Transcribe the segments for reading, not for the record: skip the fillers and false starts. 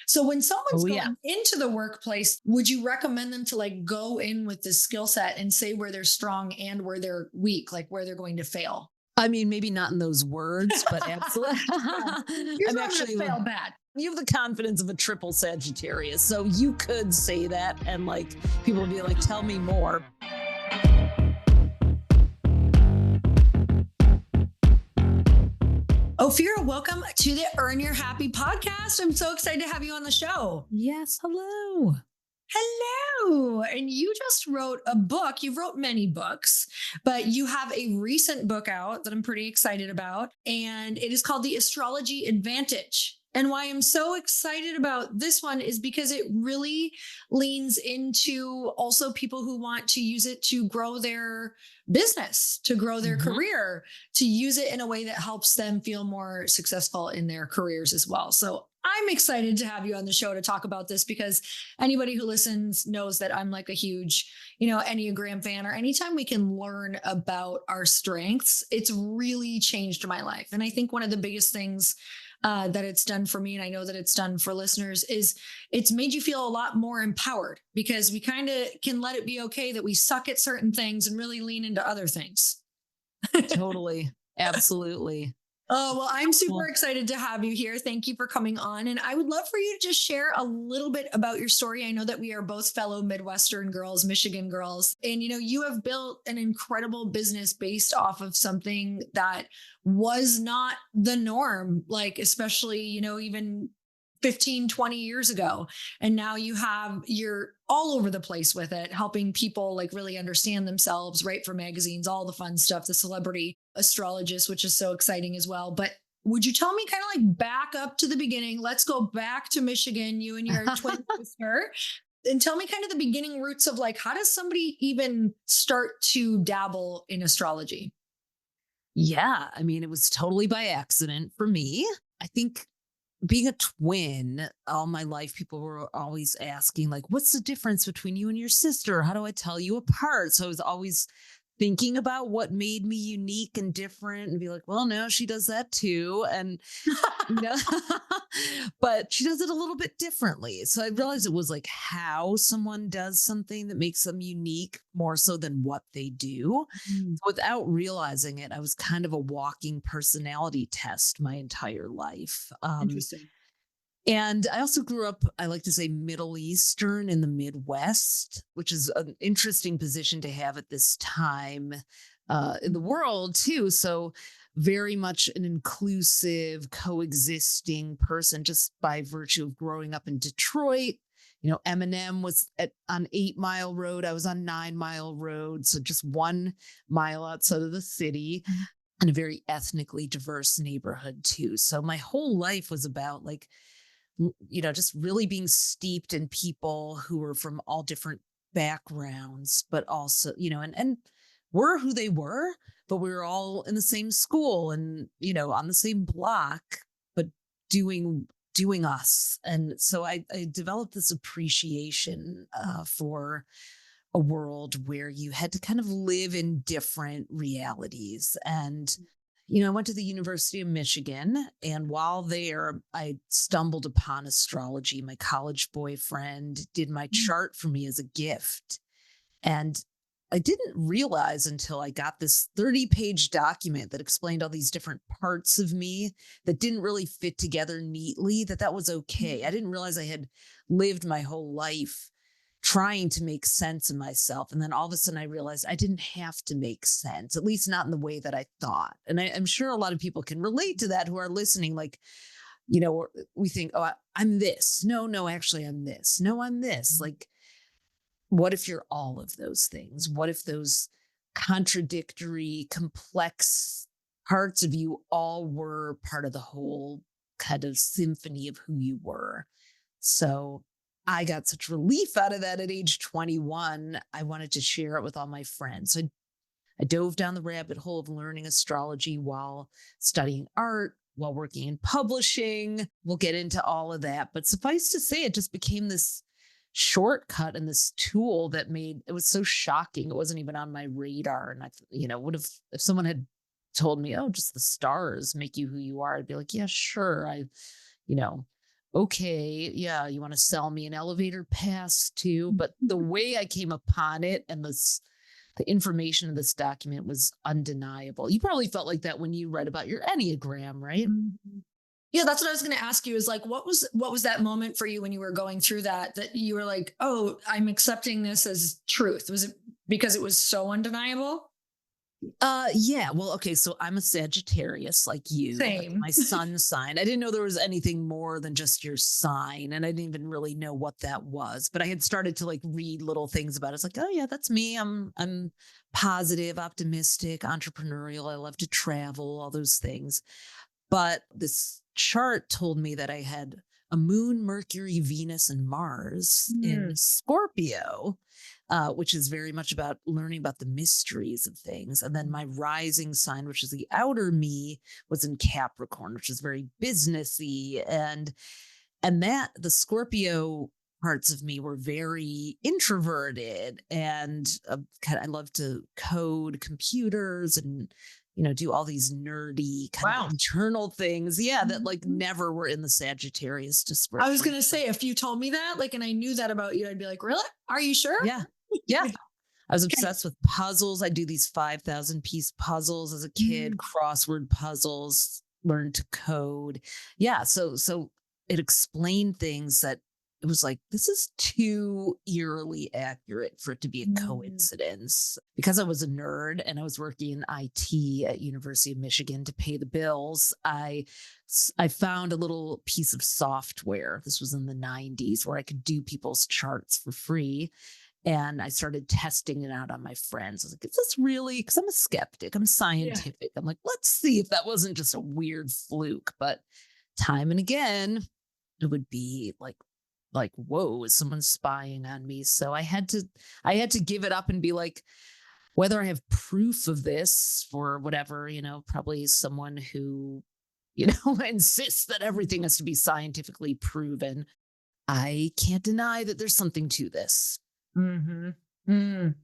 So when someone's Oh, yeah. going into the workplace, would you recommend them to like go in with this skill set and say where they're strong and where they're weak, like where they're going to fail? I mean, maybe not in those words, but absolutely. Yeah. Here's I'm where I'm going actually, to fail bad. you have the confidence of a triple Sagittarius. So you could say that and like people will be like, tell me more. Ophira, welcome to the Earn Your Happy podcast. I'm so excited to have you on the show. Yes. Hello. Hello. And you just wrote a book. You wrote many books, but you have a recent book out that I'm pretty excited about. And it is called The Astrology Advantage. And why I'm so excited about this one is because it really leans into also people who want to use it to grow their business, to grow their career, to use it in a way that helps them feel more successful in their careers as well. So I'm excited to have you on the show to talk about this because anybody who listens knows that I'm like a huge, Enneagram fan, or anytime we can learn about our strengths, it's really changed my life. And I think one of the biggest things that it's done for me, and I know that it's done for listeners, is it's made you feel a lot more empowered because we kind of can let it be okay that we suck at certain things and really lean into other things. Totally. Absolutely. Oh, well, I'm super Well, excited to have you here. Thank you for coming on. And I would love for you to just share a little bit about your story. I know that we are both fellow Midwestern girls, Michigan girls, and you have built an incredible business based off of something that was not the norm, like especially, even 15, 20 years ago. And now you're all over the place with it, helping people like really understand themselves, write for magazines, all the fun stuff, the celebrity astrologist, which is so exciting as well. But would you tell me kind of like back up to the beginning? Let's go back to Michigan, you and your twin sister, and tell me kind of the beginning roots of like, how does somebody even start to dabble in astrology? yeah. I mean, it was totally by accident for me. I think being a twin all my life, people were always asking, like, what's the difference between you and your sister? How do I tell you apart? So I was always thinking about what made me unique and different and be like, well, no, she does that too. And, you know, but she does it a little bit differently. So I realized it was like how someone does something that makes them unique more so than what they do. Mm, Without realizing it, I was kind of a walking personality test my entire life. interesting. And I also grew up, I like to say, Middle Eastern in the Midwest, which is an interesting position to have at this time in the world, too. So, very much an inclusive, coexisting person just by virtue of growing up in Detroit. Eminem was on 8 Mile Road. I was on 9 Mile Road. So, just 1 mile outside of the city and a very ethnically diverse neighborhood, too. So, my whole life was about like, just really being steeped in people who were from all different backgrounds, but also, and were who they were, but we were all in the same school and, on the same block, but doing us. And so I developed this appreciation for a world where you had to kind of live in different realities. And I went to the University of Michigan, and while there, I stumbled upon astrology. My college boyfriend did my chart for me as a gift. And I didn't realize until I got this 30-page document that explained all these different parts of me that didn't really fit together neatly, that was okay. I didn't realize I had lived my whole life trying to make sense of myself. And then all of a sudden I realized I didn't have to make sense, at least not in the way that I thought. And I'm sure a lot of people can relate to that who are listening. Like, we think, oh, I'm this. No, actually I'm this. No, I'm this. Like, what if you're all of those things? What if those contradictory, complex parts of you all were part of the whole kind of symphony of who you were? So I got such relief out of that at age 21. I wanted to share it with all my friends. So I dove down the rabbit hole of learning astrology while studying art, while working in publishing. We'll get into all of that. But suffice to say, it just became this shortcut and this tool that made it was so shocking. It wasn't even on my radar. And would have, if someone had told me, oh, just the stars make you who you are, I'd be like, yeah, sure. You know, okay, yeah, you want to sell me an elevator pass too? But the way I came upon it and the information in this document was undeniable. You probably felt like that when you read about your Enneagram, right? Mhm. Yeah, that's what I was going to ask you is like what was that moment for you when you were going through that you were like, "Oh, I'm accepting this as truth." Was it because it was so undeniable? Yeah. Well, okay. So I'm a Sagittarius, like you. That's Same. my sun sign. I didn't know there was anything more than just your sign, and I didn't even really know what that was. But I had started to like read little things about it. It's like, oh yeah, that's me. I'm positive, optimistic, entrepreneurial. I love to travel, all those things. But this chart told me that I had a moon, Mercury, Venus, and Mars in Mm. Scorpio, which is very much about learning about the mysteries of things. And then my rising sign, which is the outer me, was in Capricorn, which is very businessy. And that the Scorpio parts of me were very introverted and I love to code computers and do all these nerdy kind of Wow. internal things, yeah, that like Mhm. never were in the Sagittarius I was description. going to say if you told me that, like, and I knew that about you, I'd be like, "Really? Are you sure?" Yeah, yeah, I was Okay. obsessed with puzzles. I do these 5,000 piece puzzles as a kid, Mm. crossword puzzles, learned to code. Yeah, so it explained things that it was like, this is too eerily accurate for it to be a Mm. coincidence. Because I was a nerd and I was working in IT at University of Michigan to pay the bills, I found a little piece of software. This was in the 90s where I could do people's charts for free, and I started testing it out on my friends. I was like, is this really? Because I'm a skeptic, I'm Yeah. scientific. I'm like, let's see if that wasn't just a weird fluke. But time and again, it would be whoa, is someone spying on me? So I had to give it up and be like, whether I have proof of this for whatever, probably someone who, insists that everything has to be scientifically proven. I can't deny that there's something to this. Mhm. Mm.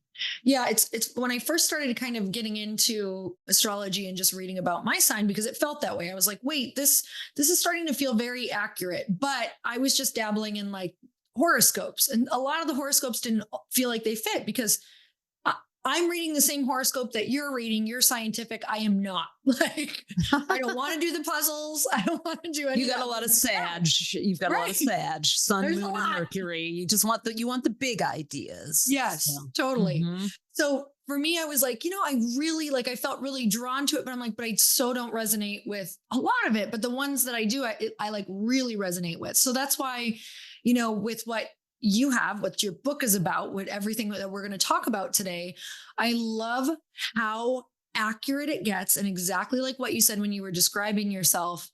Yeah, it's when I first started kind of getting into astrology and just reading about my sign because it felt that way. I was like, "Wait, this is starting to feel very accurate." But I was just dabbling in like horoscopes, and a lot of the horoscopes didn't feel like they fit because I, I'm reading the same horoscope that you're reading. You're scientific. I am not. Like, I don't want to do the puzzles. I don't want to do You any of got that. a But lot I'm of like, yeah, Sag. You've got a lot of right. Sag, Sun, There's a Moon, and lot. Mercury. You want the big ideas. Yes, So, totally. mhm. So for me, I was like, I really like, I felt really drawn to it, but I'm like, but I so don't resonate with a lot of it. But the ones that I do, I like really resonate with. So that's why, with what you have, what your book is about, with everything that we're going to talk about today, I love how accurate it gets. And exactly like what you said when you were describing yourself,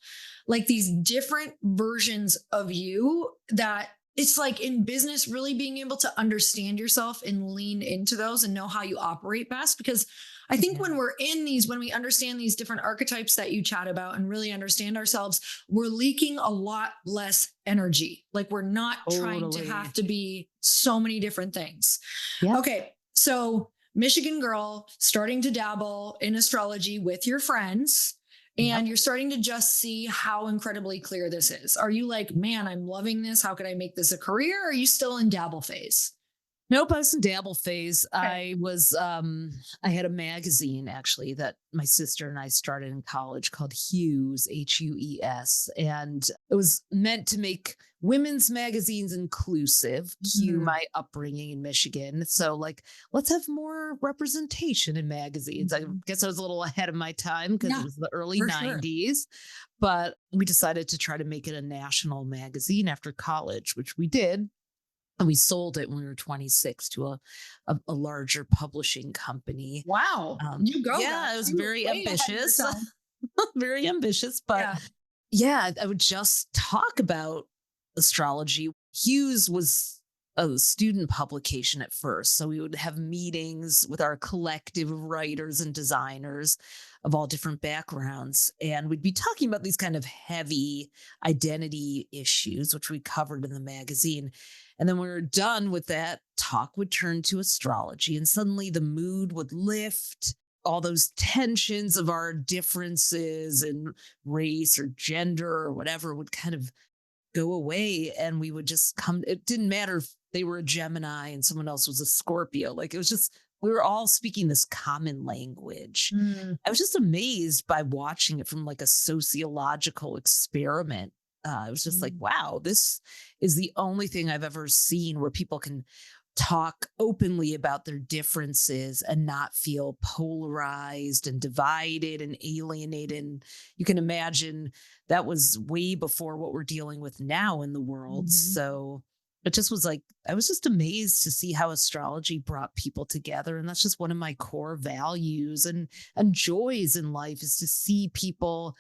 like these different versions of you that it's like in business, really being able to understand yourself and lean into those and know how you operate best. Because I think Yeah, when we understand these different archetypes that you chat about and really understand ourselves, we're leaking a lot less energy. Like we're not trying to have totally. to be so many different things. Yeah. Okay. So, Michigan girl starting to dabble in astrology with your friends and Yep. you're starting to just see how incredibly clear this is. Are you like, man, I'm loving this. How could I make this a career? Or are you still in dabble phase? Nope, I was in dabble phase. Okay. I had a magazine actually that my sister and I started in college called Hues, Hues. And it was meant to make women's magazines inclusive, cue Mhm. my upbringing in Michigan. So like, let's have more representation in magazines. I Mhm. guess I was a little ahead of my time because it Yeah, was the early for sure. 90s. But we decided to try to make it a national magazine after college, which we did, and we sold it when we were 26 to a larger publishing company. Wow. You go, guys. Yeah, it was You were very way ahead of ambitious, yourself. very ambitious. But Yeah. yeah, I would just talk about astrology. Hughes was a student publication at first. So we would have meetings with our collective of writers and designers of all different backgrounds. And we'd be talking about these kind of heavy identity issues, which we covered in the magazine. And then when we were done with that, talk would turn to astrology, and suddenly the mood would lift. All those tensions of our differences in race or gender or whatever would kind of go away and we would just come. It didn't matter if they were a Gemini and someone else was a Scorpio. Like it was just, we were all speaking this common language. Mm, I was just amazed by watching it from like a sociological experiment. I was just like, mm, wow, this is the only thing I've ever seen where people can talk openly about their differences and not feel polarized and divided and alienated. And you can imagine that was way before what we're dealing with now in the world. mhm, So it just was like, I was just amazed to see how astrology brought people together. And that's just one of my core values and joys in life is to see people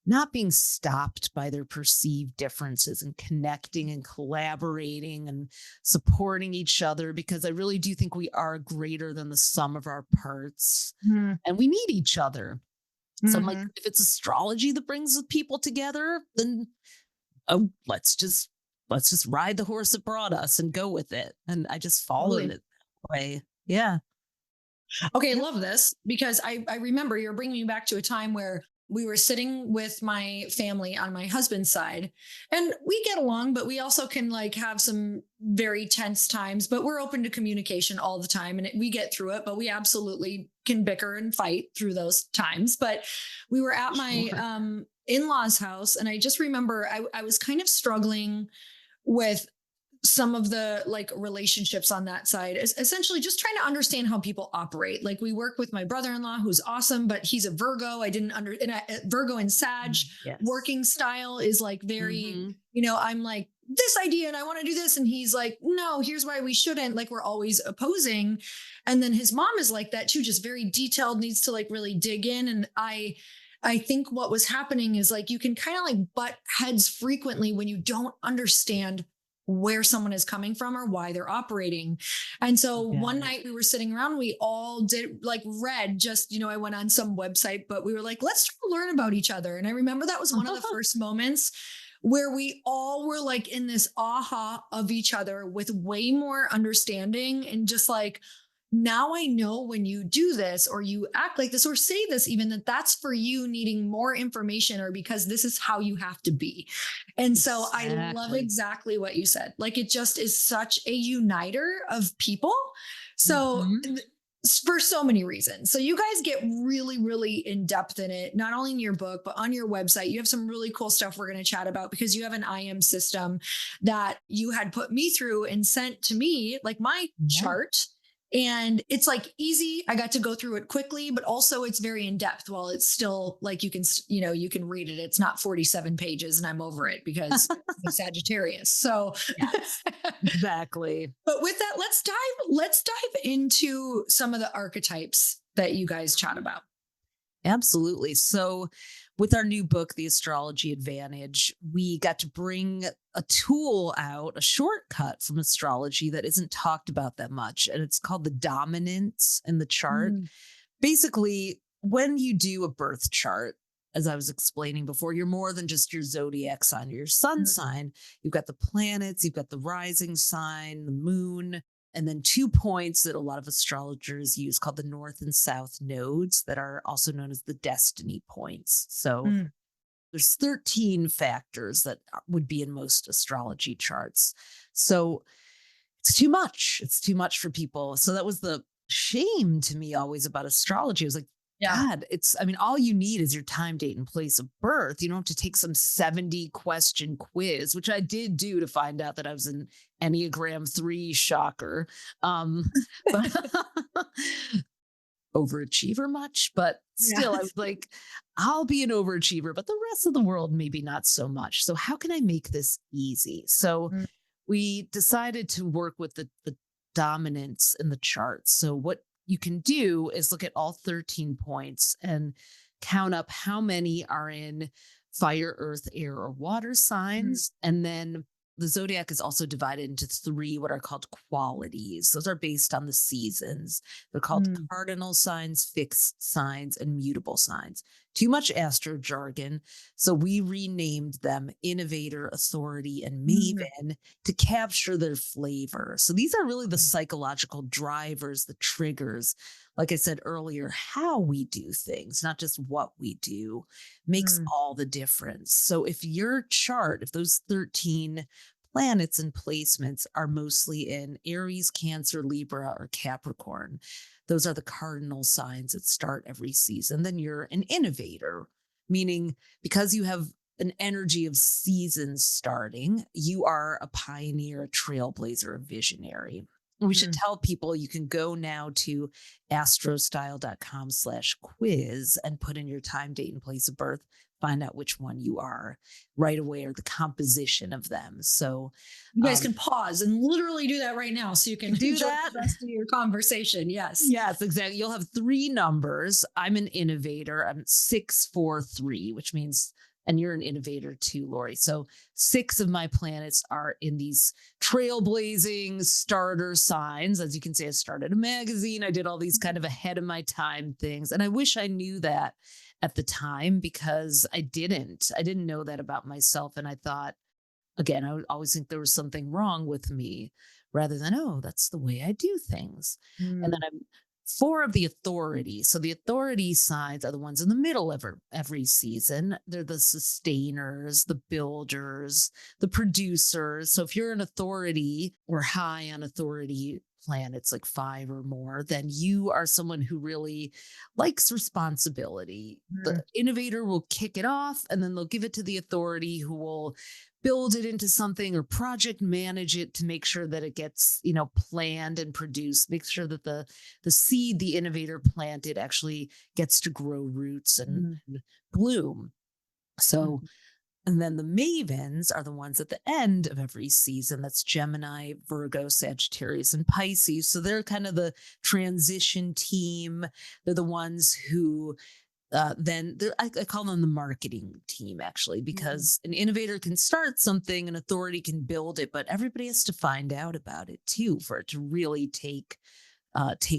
not being stopped by their perceived differences and connecting and collaborating and supporting each other because I really do think we are greater than the sum of our parts mm, and we need each other. So I'm like, mhm. if it's astrology that brings the people together, then oh, let's just ride the horse that brought us and go with it. And I just followed Totally. it that way. Yeah. Okay, I Yeah. love this because I remember you're bringing me back to a time where we were sitting with my family on my husband's side and we get along, but we also can like have some very tense times, but we're open to communication all the time and we get through it, but we absolutely can bicker and fight through those times. But we were at my Sure. in-laws house and I just remember I was kind of struggling with some of the like relationships on that side is essentially just trying to understand how people operate. Like we work with my brother-in-law who's awesome, but he's a Virgo. I didn't under and Virgo and Sag Yes. working style is like very, Hmm. I'm like this idea and I want to do this. And he's like, no, here's why we shouldn't. Like we're always opposing. And then his mom is like that too, just very detailed, needs to like really dig in. And I think what was happening is like you can kind of like butt heads frequently when you don't understand where someone is coming from or why they're operating. And so Got one it. night we were sitting around, we all did like read just, I went on some website, but we were like, let's try to learn about each other. And I remember that was one of the first moments where we all were like in this aha of each other with way more understanding and just like, now I know when you do this or you act like this or say this, even that that's for you needing more information or because this is how you have to be. And so I love Exactly. exactly what you said. Like it just is such a uniter of people. So Mhm. for so many reasons. So you guys get really, really in depth in it, not only in your book, but on your website. You have some really cool stuff we're going to chat about because you have an IM system that you had put me through and sent to me, like my Yeah. chart. And it's like easy. I got to go through it quickly, but also it's very in depth while it's still like you can read it. It's not 47 pages and I'm over it because I'm Sagittarius. So Yes. Exactly. but with that, let's dive into some of the archetypes that you guys chat Mhm. about. Absolutely. So, with our new book, The Astrology Advantage, we got to bring a tool out, a shortcut from astrology that isn't talked about that much. And it's called the dominance in the chart. Mm, Basically, when you do a birth chart, as I was explaining before, you're more than just your zodiac sign or your sun mm, sign. You've got the planets, you've got the rising sign, the moon, and then 2 points that a lot of astrologers use called the north and south nodes that are also known as the destiny points. So mm, there's 13 factors that would be in most astrology charts. So it's too much. It's too much for people. So that was the shame to me always about astrology. I was like, yeah. God, I mean, all you need is your time, date, and place of birth. You don't have to take some 70 question quiz, which I did do to find out that I was an Enneagram 3 shocker. But overachiever much, but still, I Yes. was like, I'll be an overachiever, but the rest of the world, maybe not so much. So, how can I make this easy? So, Mm, we decided to work with the dominance in the charts. So, what you can do is look at all 13 points and count up how many are in fire, earth, air, or water mm, signs. And then the zodiac is also divided into three what are called qualities. Those are based on the seasons. They're called mm, cardinal signs, fixed signs, and mutable signs. too much astro jargon. So we renamed them Innovator, Authority, and Mm, Maven to capture their flavor. So these are really the psychological drivers, the triggers. Like I said earlier, how we do things, not just what we do, makes mm, all the difference. So if your chart, if those 13 planets and placements are mostly in Aries, Cancer, Libra, or Capricorn, those are the cardinal signs that start every season, then you're an innovator, meaning because you have an energy of seasons starting, you are a pioneer, a trailblazer, a visionary. We should mm. tell people you can go now to astrostyle.com/quiz and put in your time, date, and place of birth, find out which one you are right away or the composition of them. So You guys um, can pause and literally do that right now so you can do enjoy that. the rest of your conversation. Yes. Yes, exactly. You'll have three numbers. I'm an innovator. I'm 643, which means, and you're an innovator too, Lori. So six of my planets are in these trailblazing starter signs. As you can see, I started a magazine. I did all these kind of ahead of my time things. And I wish I knew that at the time because I didn't. I didn't know that about myself. And I thought, again, I would always think there was something wrong with me rather than, oh, that's the way I do things. And then Mm, I'm four of the authority. So the authority signs are the ones in the middle of every season. They're the sustainers, the builders, the producers. So if you're an authority or high on authority planets, like five or more, then you are someone who really likes responsibility. The mm, innovator will kick it off and then they'll give it to the authority who will build it into something or project manage it to make sure that it gets, planned and produced, make sure that the seed the innovator planted actually gets to grow roots mm, and bloom. So, mm, and then the mavens are the ones at the end of every season. That's Gemini, Virgo, Sagittarius, and Pisces. So they're kind of the transition team. They're the ones who then I call them the marketing team actually, mm, because an innovator can start something, an authority can build it, but everybody has to find out about it too for it to really take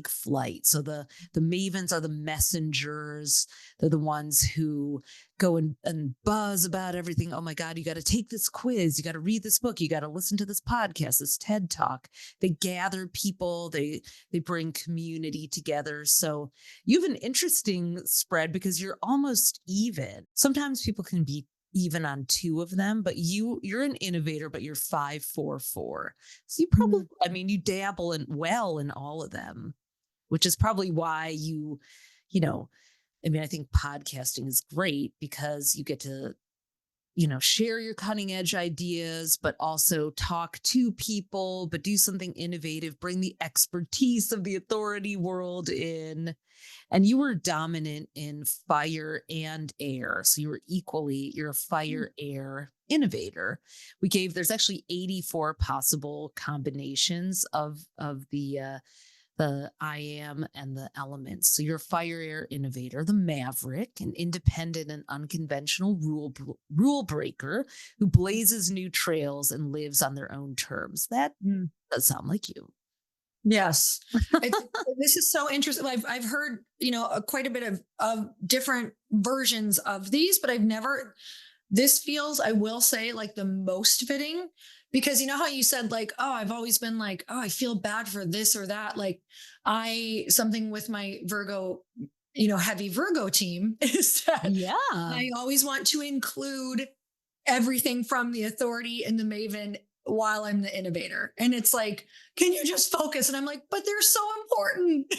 flight. So the mavens are the messengers. They're the ones who go and buzz about everything. Oh my God, you got to take this quiz. You got to read this book. You got to listen to this podcast, this TED talk. They gather people. They bring community together. So you have an interesting spread because you're almost even. Sometimes people can be even on two of them, but you're an innovator, but you're 544. So you probably, mm. I mean, you dabble in well in all of them, which is probably why you know, I mean, I think podcasting is great because you get to, share your cutting edge ideas, but also talk to people, but do something innovative, bring the expertise of the authority world in. And you were dominant in fire and air. So you're a fire air innovator. There's actually 84 possible combinations of the I am and the elements. So you're a fire air innovator, the maverick, an independent and unconventional rule breaker who blazes new trails and lives on their own terms. That Mm. does sound like you. Yes. This is so interesting. I've heard, quite a bit of different versions of these, but I've never, this feels, I will say, like the most fitting because you know how you said, like, oh, I've always been like, oh, I feel bad for this or that. Like, something with my Virgo, heavy Virgo team is that Yeah. I always want to include everything from the authority and the maven while I'm the innovator. And it's like, can you just focus? And I'm like, but they're so important.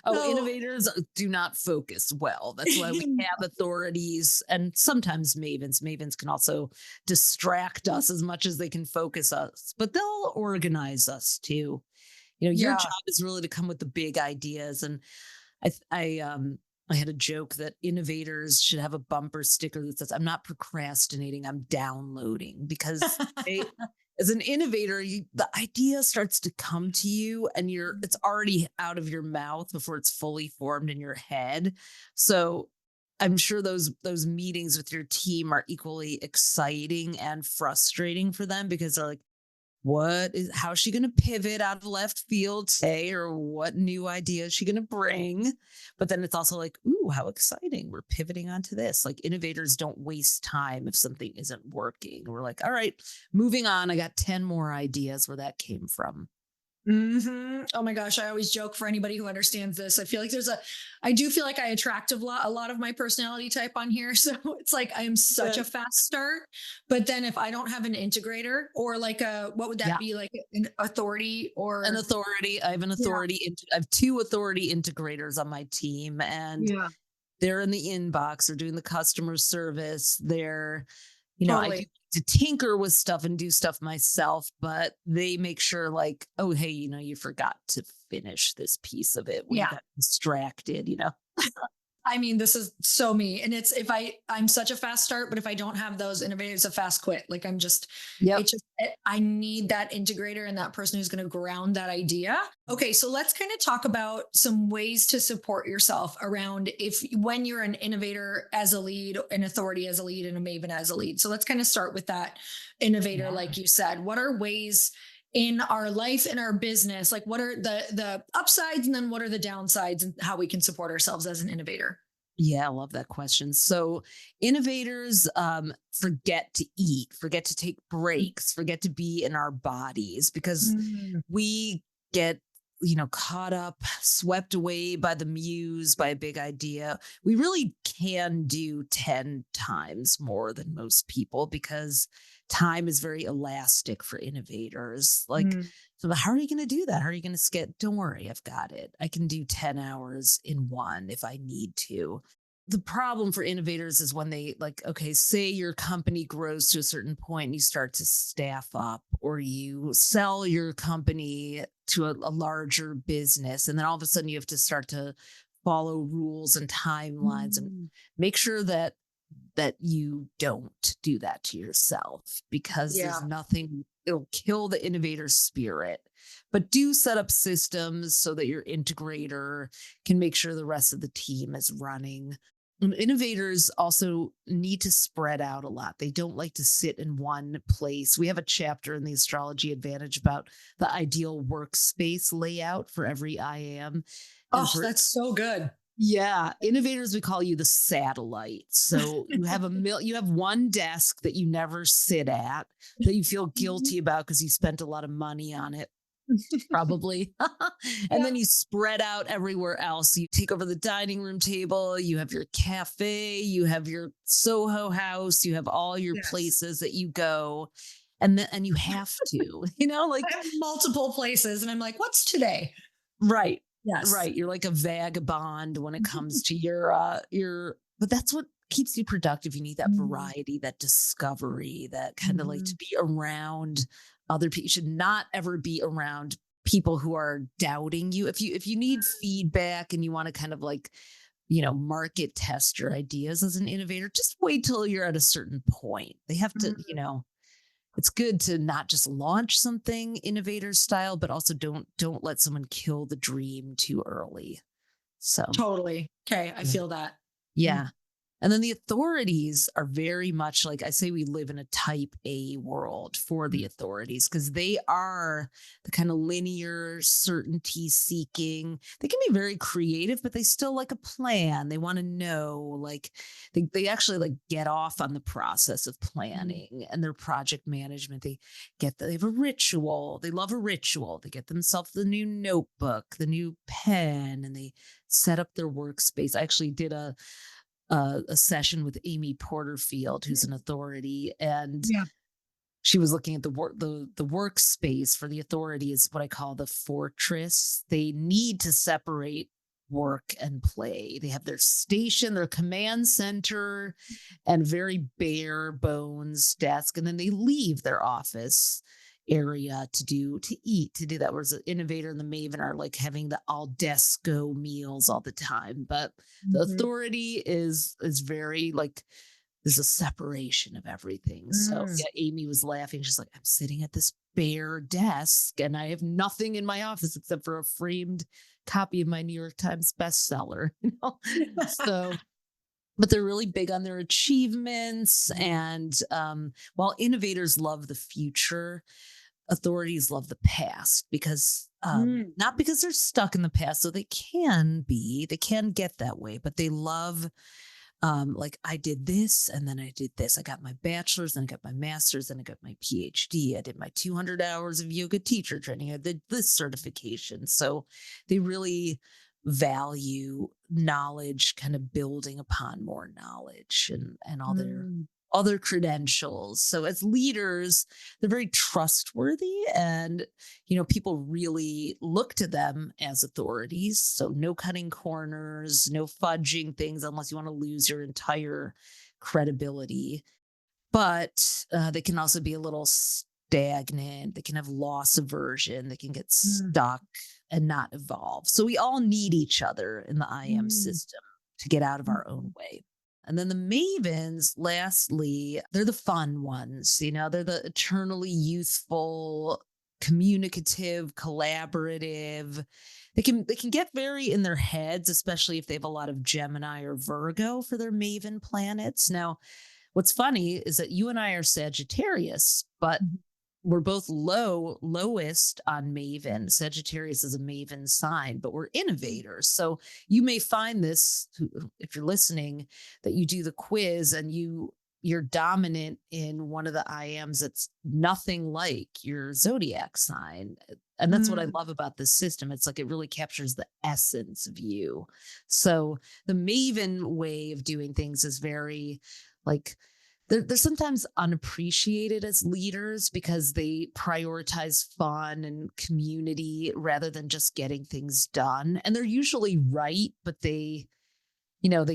Oh, So, innovators do not focus well. That's why we have authorities and sometimes mavens. Mavens can also distract us as much as they can focus us, but they'll organize us too. Your yeah. job is really to come with the big ideas. And I had a joke that innovators should have a bumper sticker that says, "I'm not procrastinating, I'm downloading," because as an innovator, the idea starts to come to you and it's already out of your mouth before it's fully formed in your head. So I'm sure those meetings with your team are equally exciting and frustrating for them because they're like, how's she going to pivot out of left field today, or what new idea is she going to bring? But then it's also like, ooh, how exciting. We're pivoting onto this. Like innovators don't waste time if something isn't working. We're like, all right, moving on. I got 10 more ideas where that came from. Oh my gosh, I always joke for anybody who understands this. I feel like I do feel like I attract a lot of my personality type on here. So it's like I am such Yeah. a fast start. But then if I don't have an integrator or like what would that Yeah. be? Like an authority An or, authority. I have an yeah, authority. I have two authority integrators on my team, and yeah, they're in the inbox. They're doing the customer service. I do totally. to tinker with stuff and do stuff myself, but they make sure like, oh, hey, you forgot to finish this piece of it when you Yeah. got distracted. I mean, this is so me. And it's I'm such a fast start, but if I don't have those innovators, a fast quit. Like Yep. I need that integrator and that person who's going to ground that idea. Okay. So let's kind of talk about some ways to support yourself around when you're an innovator as a lead, an authority as a lead, and a maven as a lead. So let's kind of start with that innovator. Yeah. Like you said, what are ways in our life, in our business, like what are the upsides and then what are the downsides and how we can support ourselves as an innovator? Yeah, I love that question. So, innovators forget to eat, forget to take breaks, forget to be in our bodies because Mm, we get caught up, swept away by the muse, by a big idea. We really can do 10 times more than most people because time is very elastic for innovators. Like, mm, so how are you going to do that? How are you going to skip? Don't worry, I've got it. I can do 10 hours in one if I need to. The problem for innovators is when they like, okay, say your company grows to a certain point and you start to staff up, or you sell your company to a larger business. And then all of a sudden you have to start to follow rules and timelines and mm. make sure that you don't do that to yourself, because there's Yeah, nothing, it'll kill the innovator spirit. But do set up systems so that your integrator can make sure the rest of the team is running. And innovators also need to spread out a lot. They don't like to sit in one place. We have a chapter in the Astrology Advantage about the ideal workspace layout for every IAM. And oh, for that's so good. yeah, innovators, we call you the satellite. So you have one desk that you never sit at, that you feel guilty about because you spent a lot of money on it, probably. And Yeah. then you spread out everywhere else. You take over the dining room table, you have your cafe, you have your Soho house, you have all your Yes. places that you go. And you have to, like, I have multiple places and I'm like, what's today? right. Yes. Right. You're like a vagabond when it comes to but that's what keeps you productive. You need that Mm, variety, that discovery, that kind of like to mhm. be around other people. You should not ever be around people who are doubting you. If you need feedback and you want to kind of like, market test your ideas as an innovator, just wait till you're at a certain point. They have to, Mm, it's good to not just launch something innovator style, but also don't let someone kill the dream too early. So totally. Okay. I yeah. feel that. Mm, Yeah. And then the authorities are very much like, I say we live in a type A world for the mm, authorities because they are the kind of linear certainty seeking. They can be very creative, but they still like a plan. They want to know, like they actually like get off on the process of mm, planning and their project management. They have a ritual. They love a ritual. They get themselves the new notebook, the new pen, and they set up their workspace. I actually did a session with Amy Porterfield, who's mm. an authority, and Yeah. she was looking at the workspace for the authority is what I call the fortress. They need to separate work and play. They have their station, their command center, and very bare bones desk, and then they leave their office area to eat, to do that. Whereas the innovator and the maven are like having the al desco meals all the time. But the Mhm. authority is very like there's a separation of everything. So Mm. yeah, Amy was laughing. She's like, I'm sitting at this bare desk and I have nothing in my office except for a framed copy of my New York Times bestseller. So but they're really big on their achievements. And while innovators love the future, authorities love the past because Mm. not because they're stuck in the past, so they can get that way, but they love like I did this and then I did this. I got my bachelor's, then I got my master's, then I got my PhD. I did my 200 hours of yoga teacher training. I did this certification. So they really value knowledge, kind of building upon more knowledge and Mm. all their credentials. So as leaders, they're very trustworthy and people really look to them as authorities. So no cutting corners, no fudging things unless you want to lose your entire credibility. But they can also be a little stagnant. They can have loss aversion. They can get Mm. stuck and not evolve. So we all need each other in the IM Mm. system to get out of Mm. our own way. And then the mavens, lastly, they're the fun ones. They're the eternally youthful, communicative, collaborative. They can get very in their heads, especially if they have a lot of Gemini or Virgo for their maven planets. Now, what's funny is that you and I are Sagittarius, but Mhm. we're both lowest on Maven. Sagittarius is a Maven sign, but we're innovators. So you may find this if you're listening, that you do the quiz and you're dominant in one of the IMs that's nothing like your zodiac sign. And that's what I Mm. love about this system. It's like it really captures the essence of you. So the Maven way of doing things is very like they're sometimes unappreciated as leaders because they prioritize fun and community rather than just getting things done. And they're usually right, but they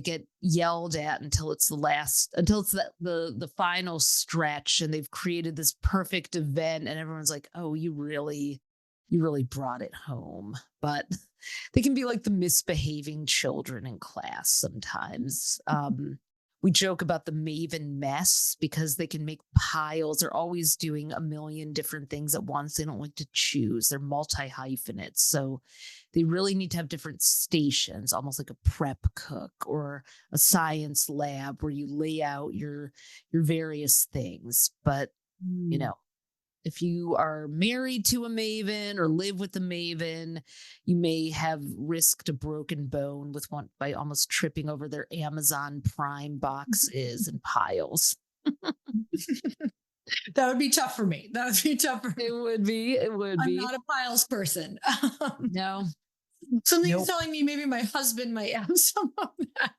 get yelled at until it's the final stretch and they've created this perfect event and everyone's like, oh, you really brought it home. But they can be like the misbehaving children in class sometimes. We joke about the maven mess because they can make piles. They're always doing a million different things at once. They don't like to choose. They're multi hyphenates. So they really need to have different stations, almost like a prep cook or a science lab where you lay out your various things. But, you Mm. know, if you are married to a maven or live with a maven, you may have risked a broken bone with one by almost tripping over their Amazon Prime boxes and piles. That would be tough for me. That would be tough for It me. would be. It would I'm be. not a piles person. No. Something's Nope. telling me maybe my husband might have some of that.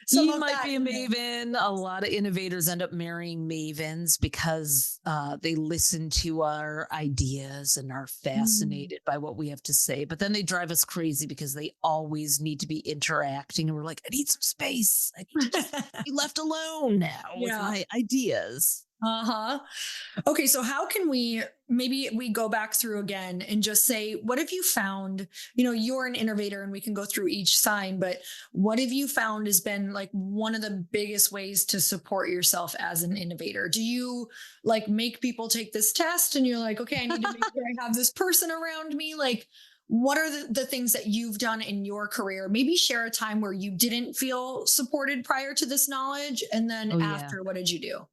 Some He of might that be a in him. maven. A lot of innovators end up marrying mavens because they listen to our ideas and are Mm. fascinated by what we have to say. But then they drive us crazy because they always need to be interacting. And we're like, I need some space. I need to just be left alone now with Yeah. my ideas. Uh-huh. Okay, so how can maybe we go back through again and just say, what have you found? You're an innovator and we can go through each sign, but what have you found has been like one of the biggest ways to support yourself as an innovator? Do you like make people take this test and you're like, okay, I need to make sure I have this person around me? Like, what are the things that you've done in your career? Maybe share a time where you didn't feel supported prior to this knowledge. And then Oh, yeah. after, what did you do?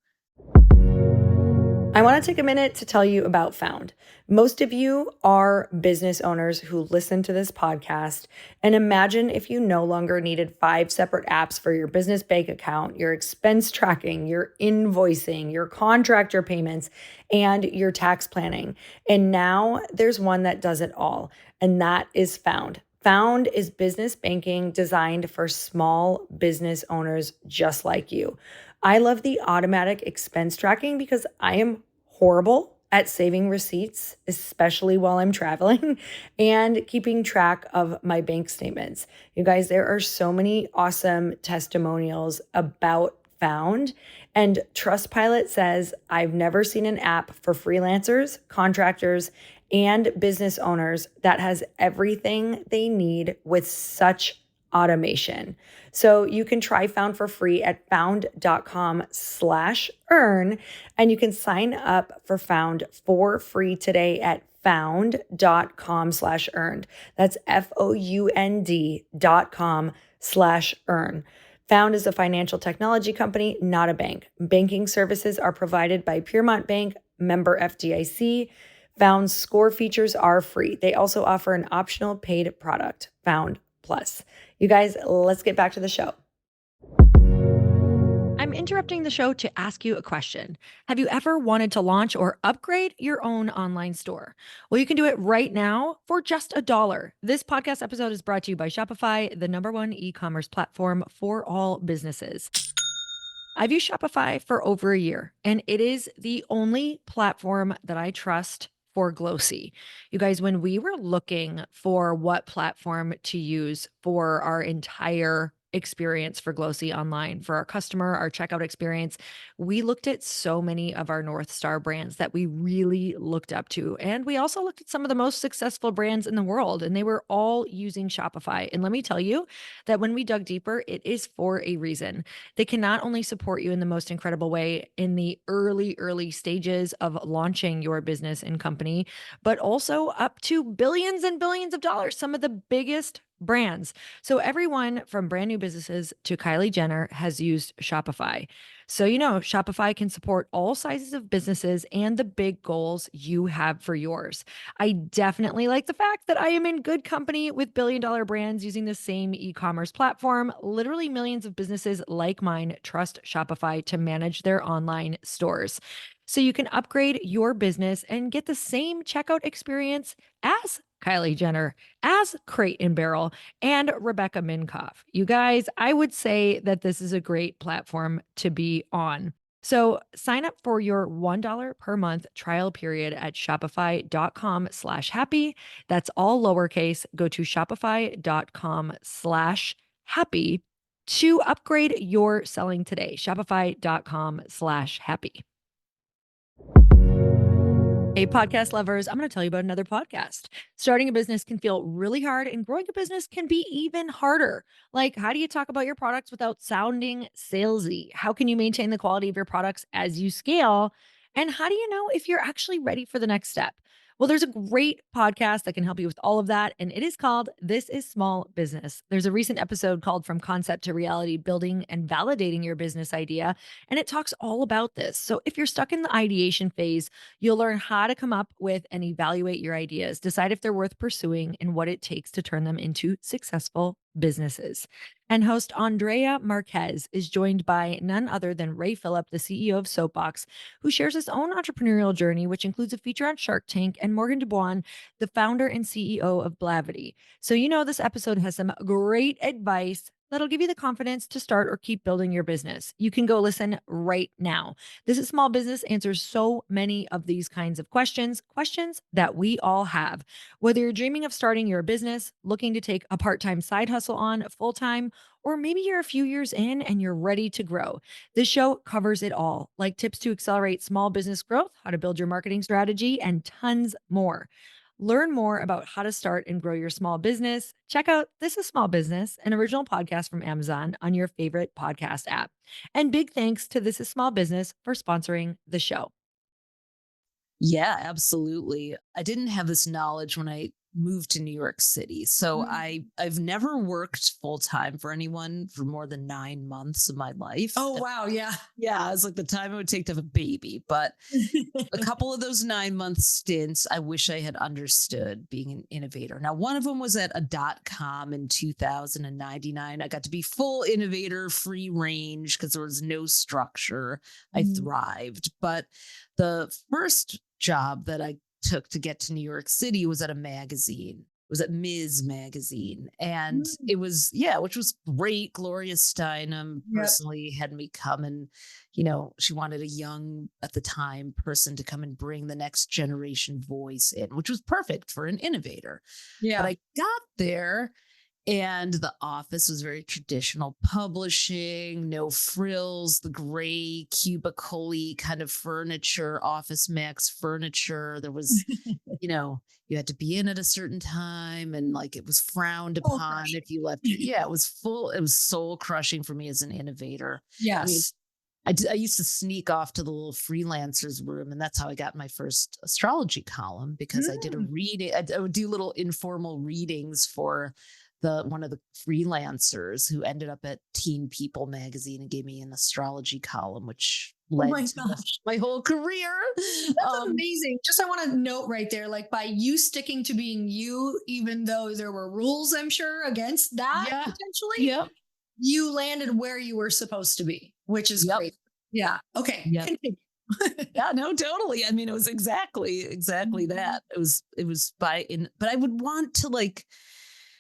I want to take a minute to tell you about Found. Most of you are business owners who listen to this podcast. And imagine if you no longer needed 5 separate apps for your business bank account, your expense tracking, your invoicing, your contractor payments, and your tax planning. And now there's one that does it all, and that is Found. Found is business banking designed for small business owners just like you. I love the automatic expense tracking because I am horrible at saving receipts, especially while I'm traveling and keeping track of my bank statements. You guys, there are so many awesome testimonials about Found. And Trustpilot says, I've never seen an app for freelancers, contractors, and business owners that has everything they need with such automation. So you can try Found for free at found.com/earn, and you can sign up for Found for free today at found.com/earned. That's FOUND.com/earn. Found is a financial technology company, not a bank. Banking services are provided by Piermont Bank, member FDIC. Found's score features are free. They also offer an optional paid product, Found Plus. You guys, let's get back to the show. I'm interrupting the show to ask you a question. Have you ever wanted to launch or upgrade your own online store? Well, you can do it right now for just $1. This podcast episode is brought to you by Shopify, the #1 e-commerce platform for all businesses. I've used Shopify for over a year, and it is the only platform that I trust for Glossy. You guys, when we were looking for what platform to use for our entire experience for Glossy online, for our customer, our checkout experience, we looked at so many of our North Star brands that we really looked up to. And we also looked at some of the most successful brands in the world, and they were all using Shopify. And let me tell you that when we dug deeper, it is for a reason. They can not only support you in the most incredible way in the early stages of launching your business and company, but also up to billions and billions of dollars, some of the biggest brands. So everyone from brand new businesses to Kylie Jenner has used Shopify. So, Shopify can support all sizes of businesses and the big goals you have for yours. I definitely like the fact that I am in good company with billion-dollar brands using the same e-commerce platform. Literally millions of businesses like mine trust Shopify to manage their online stores. So you can upgrade your business and get the same checkout experience as Kylie Jenner, as Crate and Barrel, and Rebecca Minkoff. You guys, I would say that this is a great platform to be on. So sign up for your $1 per month trial period at shopify.com/happy. That's all lowercase. Go to shopify.com/happy to upgrade your selling today. Shopify.com/happy. Hey, podcast lovers, I'm going to tell you about another podcast. Starting a business can feel really hard, and growing a business can be even harder. Like, how do you talk about your products without sounding salesy? How can you maintain the quality of your products as you scale? And how do you know if you're actually ready for the next step? Well, there's a great podcast that can help you with all of that, and it is called This is Small Business. There's a recent episode called From Concept to Reality, Building and Validating Your Business Idea, and it talks all about this. So if you're stuck in the ideation phase, you'll learn how to come up with and evaluate your ideas, decide if they're worth pursuing, and what it takes to turn them into successful businesses. And host Andrea Marquez is joined by none other than Ray Phillip, the CEO of Soapbox, who shares his own entrepreneurial journey, which includes a feature on Shark Tank, and Morgan DuBois, the founder and CEO of Blavity. So, this episode has some great advice that'll give you the confidence to start or keep building your business. You can go listen right now. This is Small Business answers so many of these kinds of questions that we all have. Whether you're dreaming of starting your business, looking to take a part-time side hustle on full-time, or maybe you're a few years in and you're ready to grow. This show covers it all, like tips to accelerate small business growth, how to build your marketing strategy, and tons more. Learn more about how to start and grow your small business. Check out This is Small Business, an original podcast from Amazon on your favorite podcast app. And big thanks to This is Small Business for sponsoring the show. Yeah, absolutely. I didn't have this knowledge when I moved to New York City. So I've never worked full time for anyone for more than 9 months of my life. Oh, wow. Yeah. Yeah, it's like the time it would take to have a baby. But a couple of those 9-month stints, I wish I had understood being an innovator. Now, one of them was at a .com in 2099. I got to be full innovator, free range, because there was no structure. I thrived. But the first job that I took to get to New York City was at a magazine. It was at Ms. Magazine. And it was, which was great. Gloria Steinem personally had me come and, she wanted a young, at the time, person to come and bring the next generation voice in, which was perfect for an innovator. Yeah. But I got there, and the office was very traditional publishing, no frills, the gray cubicle-y kind of furniture, Office Max furniture. There was, you had to be in at a certain time, and like it was frowned upon if you left. Yeah, it was soul crushing for me as an innovator. Yes. I used to sneak off to the little freelancers room, and that's how I got my first astrology column, because I did a reading. I would do little informal readings for one of the freelancers who ended up at Teen People magazine and gave me an astrology column, which Oh led my to gosh. my whole career. That's amazing. Just I want to note right there, like by you sticking to being you, even though there were rules, I'm sure, against that Yeah. potentially, Yep. you landed where you were supposed to be, which is Yep. great. Yeah. Okay. Yep. Continue. Yeah, no, totally. I mean, it was exactly Mhm. that. It was but I would want to like,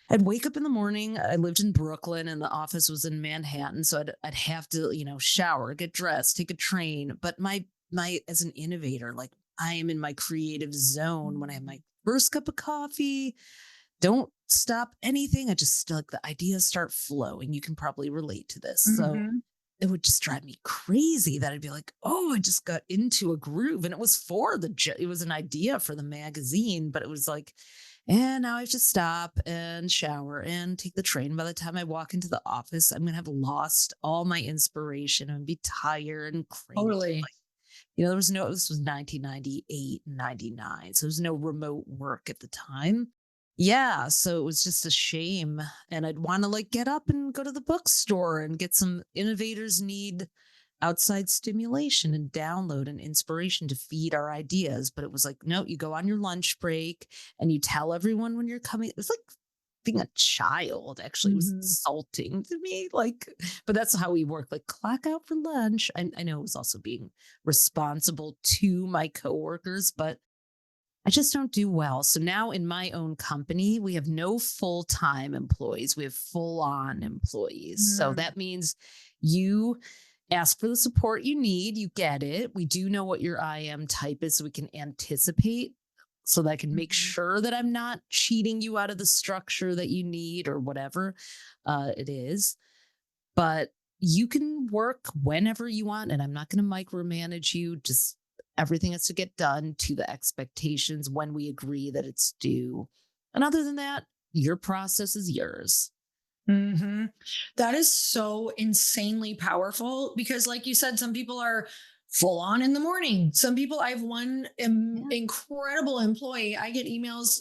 I'd wake up in the morning. I lived in Brooklyn and the office was in Manhattan. So I'd have to, shower, get dressed, take a train. But as an innovator, like I am in my creative zone when I have my first cup of coffee, don't stop anything. I just like the ideas start flowing. You can probably relate to this. So Mhm. it would just drive me crazy that I'd be like, oh, I just got into a groove. And it was it was an idea for the magazine, but it was like, and now I have to stop and shower and take the train. By the time I walk into the office, I'm going to have lost all my inspiration and be tired and cranky. Totally. This was 1998 and 99. So there was no remote work at the time. Yeah. So it was just a shame. And I'd want to like get up and go to the bookstore and get some innovators need outside stimulation and download and inspiration to feed our ideas. But it was like, no, you go on your lunch break and you tell everyone when you're coming. It was like being a child, actually. It was Mhm. insulting to me. Like, but that's how we work, like clock out for lunch. I know it was also being responsible to my coworkers, but I just don't do well. So now in my own company, we have no full-time employees. We have full-on employees. So Mm. that means you ask for the support you need, you get it. We do know what your IM type is so we can anticipate so that I can make Mhm. sure that I'm not cheating you out of the structure that you need or whatever it is. But you can work whenever you want, and I'm not going to micromanage you. Just everything has to get done to the expectations when we agree that it's due. And other than that, your process is yours. Hmm. That is so insanely powerful because, like you said, some people are full on in the morning. Some people, I have one Yeah. incredible employee. I get emails,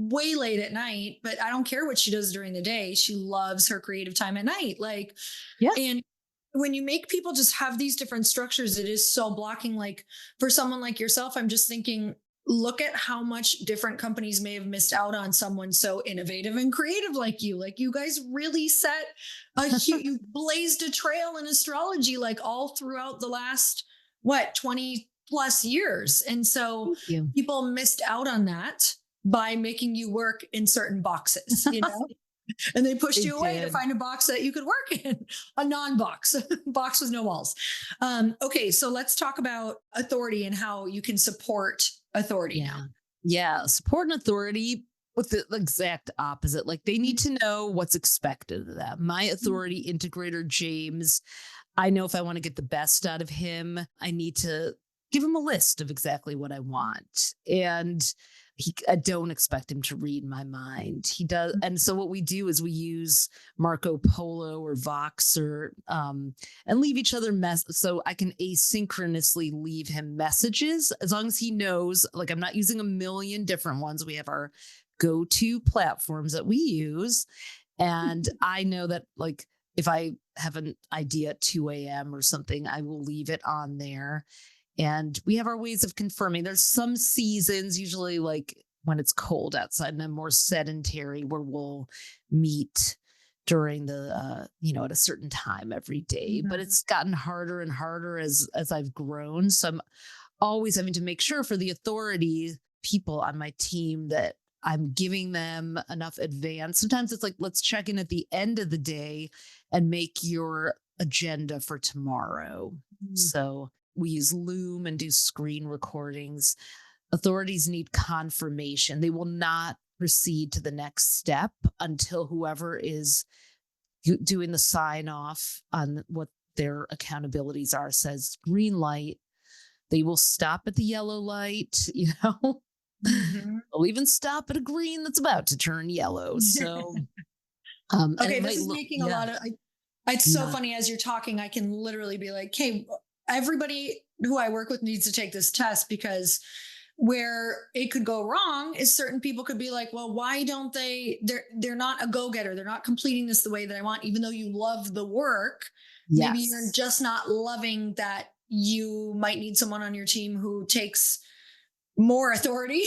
way late at night, but I don't care what she does during the day. She loves her creative time at night. Like, Yeah. and when you make people just have these different structures, it is so blocking. Like for someone like yourself, I'm just thinking, look at how much different companies may have missed out on someone so innovative and creative like you. Like you guys really set you blazed a trail in astrology, like all throughout the last, what, 20 plus years. And so Thank you. people missed out on that by making you work in certain boxes, and they pushed They you away to did. find a box that you could work in, a non-box, box with no walls. Okay, so let's talk about authority and how you can support authority now. Yeah. Yeah. Support and authority with the exact opposite. Like they need to know what's expected of them. My authority integrator, James, I know if I want to get the best out of him, I need to give him a list of exactly what I want. And I don't expect him to read my mind. He does. And so what we do is we use Marco Polo or Voxer and leave each other so I can asynchronously leave him messages as long as he knows, like I'm not using a million different ones. We have our go-to platforms that we use. And I know that like if I have an idea at 2 a.m. or something, I will leave it on there. And we have our ways of confirming. There's some seasons, usually like when it's cold outside and I'm more sedentary, where we'll meet during at a certain time every day. But Mhm. it's gotten harder and harder as I've grown. So I'm always having to make sure for the authority people on my team that I'm giving them enough advance. Sometimes it's like, let's check in at the end of the day and make your agenda for tomorrow. Mhm. So we use Loom and do screen recordings. Authorities need confirmation. They will not proceed to the next step until whoever is doing the sign off on what their accountabilities are says green light. They will stop at the yellow light, Mhm. They'll even stop at a green that's about to turn yellow. So, and Okay, it this might is look, making a yeah, lot of. It's so yeah, funny as you're talking. I can literally be like, "Hey, everybody who I work with needs to take this test because where it could go wrong is certain people could be like, well, why don't they? They're not a go getter. They're not completing this the way that I want, even though you love the work. Maybe you're yes, just not loving that you might need someone on your team who takes more authority.